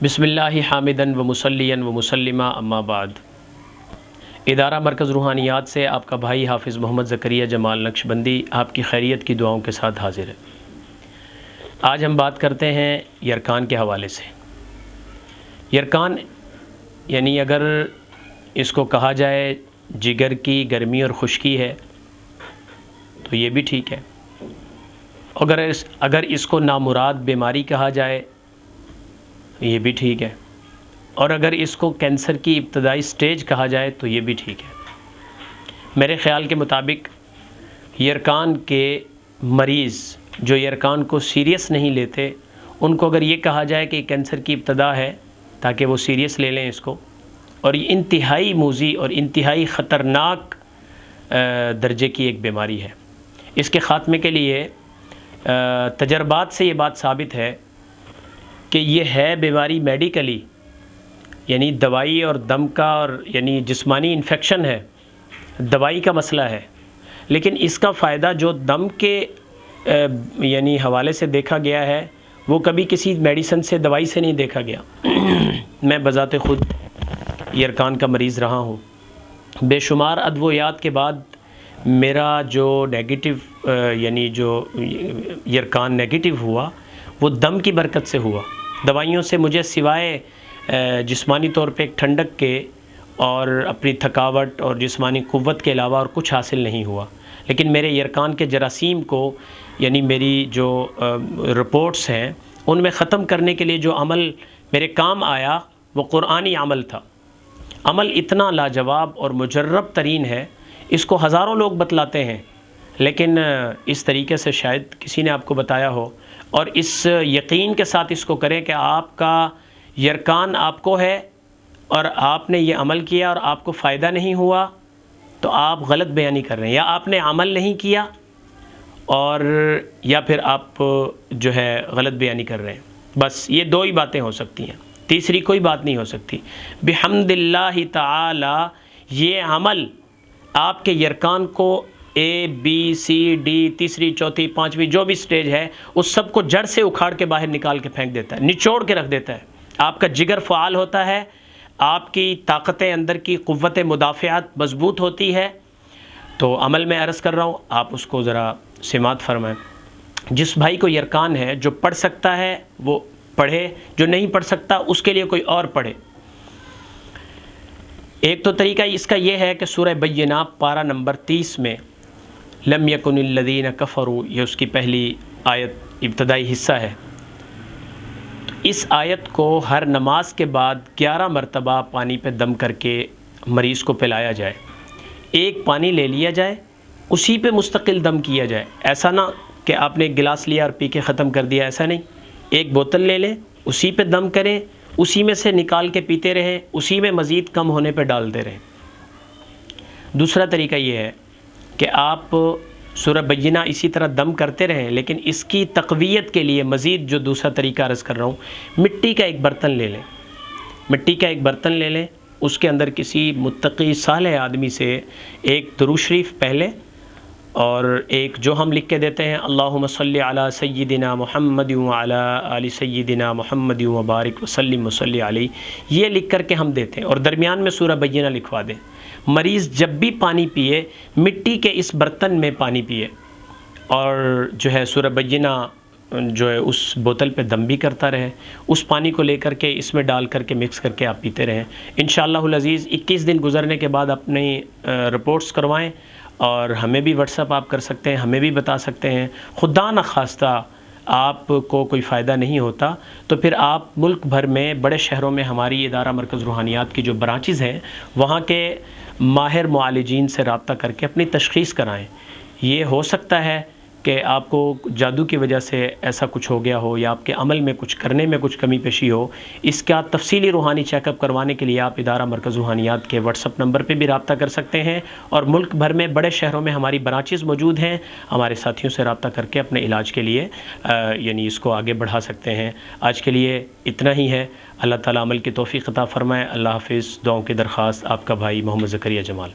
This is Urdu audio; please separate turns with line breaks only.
بسم اللہ حامدن و مسلین و مسلمہ اما بعد۔ ادارہ مرکز روحانیات سے آپ کا بھائی حافظ محمد زکریا جمال نقشبندی آپ کی خیریت کی دعاؤں کے ساتھ حاضر ہے۔ آج ہم بات کرتے ہیں یرکان کے حوالے سے۔ یرکان یعنی اگر اس کو کہا جائے جگر کی گرمی اور خشکی ہے تو یہ بھی ٹھیک ہے، اگر اس کو نامراد بیماری کہا جائے یہ بھی ٹھیک ہے، اور اگر اس کو کینسر کی ابتدائی سٹیج کہا جائے تو یہ بھی ٹھیک ہے۔ میرے خیال کے مطابق یرکان کے مریض جو یرکان کو سیریس نہیں لیتے، ان کو اگر یہ کہا جائے کہ کینسر کی ابتدا ہے تاکہ وہ سیریس لے لیں اس کو، اور یہ انتہائی موذی اور انتہائی خطرناک درجے کی ایک بیماری ہے۔ اس کے خاتمے کے لیے تجربات سے یہ بات ثابت ہے کہ یہ ہے بیماری میڈیکلی، یعنی دوائی اور دم کا اور یعنی جسمانی انفیکشن ہے، دوائی کا مسئلہ ہے، لیکن اس کا فائدہ جو دم کے یعنی حوالے سے دیکھا گیا ہے وہ کبھی کسی میڈیسن سے دوائی سے نہیں دیکھا گیا۔ میں بذات خود یرکان کا مریض رہا ہوں۔ بے شمار ادویات کے بعد میرا جو نیگیٹو یعنی جو یرکان نیگیٹو ہوا وہ دم کی برکت سے ہوا۔ دوائیوں سے مجھے سوائے جسمانی طور پہ ایک ٹھنڈک کے اور اپنی تھکاوٹ اور جسمانی قوت کے علاوہ اور کچھ حاصل نہیں ہوا، لیکن میرے یرکان کے جراثیم کو یعنی میری جو رپورٹس ہیں ان میں ختم کرنے کے لیے جو عمل میرے کام آیا وہ قرآنی عمل تھا۔ عمل اتنا لاجواب اور مجرب ترین ہے، اس کو ہزاروں لوگ بتلاتے ہیں لیکن اس طریقے سے شاید کسی نے آپ کو بتایا ہو، اور اس یقین کے ساتھ اس کو کریں کہ آپ کا یرکان آپ کو ہے اور آپ نے یہ عمل کیا اور آپ کو فائدہ نہیں ہوا تو آپ غلط بیانی کر رہے ہیں، یا آپ نے عمل نہیں کیا اور یا پھر آپ جو ہے غلط بیانی کر رہے ہیں۔ بس یہ دو ہی باتیں ہو سکتی ہیں، تیسری کوئی بات نہیں ہو سکتی۔ بحمد اللہ تعالی یہ عمل آپ کے یرکان کو اے بی سی ڈی تیسری چوتھی پانچویں جو بھی سٹیج ہے اس سب کو جڑ سے اکھاڑ کے باہر نکال کے پھینک دیتا ہے، نچوڑ کے رکھ دیتا ہے۔ آپ کا جگر فعال ہوتا ہے، آپ کی طاقتیں اندر کی قوت مدافعت مضبوط ہوتی ہے۔ تو عمل میں عرض کر رہا ہوں، آپ اس کو ذرا سماعت فرمائیں۔ جس بھائی کو یرکان ہے جو پڑھ سکتا ہے وہ پڑھے، جو نہیں پڑھ سکتا اس کے لیے کوئی اور پڑھے۔ ایک تو طریقہ اس کا یہ ہے کہ سورہ بینہ پارہ نمبر 30 میں لم یکن الذین کفروا، یہ اس کی پہلی آیت ابتدائی حصہ ہے۔ تو اس آیت کو ہر نماز کے بعد 11 مرتبہ پانی پہ دم کر کے مریض کو پلایا جائے۔ ایک پانی لے لیا جائے، اسی پہ مستقل دم کیا جائے، ایسا نہ کہ آپ نے ایک گلاس لیا اور پی کے ختم کر دیا، ایسا نہیں۔ ایک بوتل لے لیں، اسی پہ دم کریں، اسی میں سے نکال کے پیتے رہیں، اسی میں مزید کم ہونے پہ ڈالتے رہیں۔ دوسرا طریقہ یہ ہے کہ آپ سورہ بینہ اسی طرح دم کرتے رہیں، لیکن اس کی تقویت کے لیے مزید جو دوسرا طریقہ عرض کر رہا ہوں، مٹی کا ایک برتن لے لیں، مٹی کا ایک برتن لے لیں، اس کے اندر کسی متقی صالح آدمی سے ایک درود شریف پہلے اور ایک جو ہم لکھ کے دیتے ہیں اللہم صلی علی سیدنا محمد وعلی آل سیدنا محمد وبارک وسلم وصلی علیہ، یہ لکھ کر کے ہم دیتے ہیں، اور درمیان میں سورہ بینہ لکھوا دیں۔ مریض جب بھی پانی پیے مٹی کے اس برتن میں پانی پیے، اور جو ہے سورہ بینہ جو ہے اس بوتل پہ دم بھی کرتا رہے، اس پانی کو لے کر کے اس میں ڈال کر کے مکس کر کے آپ پیتے رہیں۔ انشاءاللہ العزیز 21 دن گزرنے کے بعد اپنی رپورٹس کروائیں، اور ہمیں بھی واٹس ایپ آپ کر سکتے ہیں، ہمیں بھی بتا سکتے ہیں۔ خدا نخواستہ آپ کو کوئی فائدہ نہیں ہوتا تو پھر آپ ملک بھر میں بڑے شہروں میں ہماری ادارہ مرکز روحانیات کی جو برانچز ہیں وہاں کے ماہر معالجین سے رابطہ کر کے اپنی تشخیص کرائیں۔ یہ ہو سکتا ہے کہ آپ کو جادو کی وجہ سے ایسا کچھ ہو گیا ہو، یا آپ کے عمل میں کچھ کرنے میں کچھ کمی پیشی ہو۔ اس کا تفصیلی روحانی چیک اپ کروانے کے لیے آپ ادارہ مرکز روحانیات کے واٹس ایپ نمبر پہ بھی رابطہ کر سکتے ہیں، اور ملک بھر میں بڑے شہروں میں ہماری برانچز موجود ہیں، ہمارے ساتھیوں سے رابطہ کر کے اپنے علاج کے لیے یعنی اس کو آگے بڑھا سکتے ہیں۔ آج کے لیے اتنا ہی ہے۔ اللہ تعالیٰ عمل کی توفیق عطا فرمائے۔ اللہ حافظ۔ دعاؤں کی درخواست، آپ کا بھائی محمد زکریا جمال۔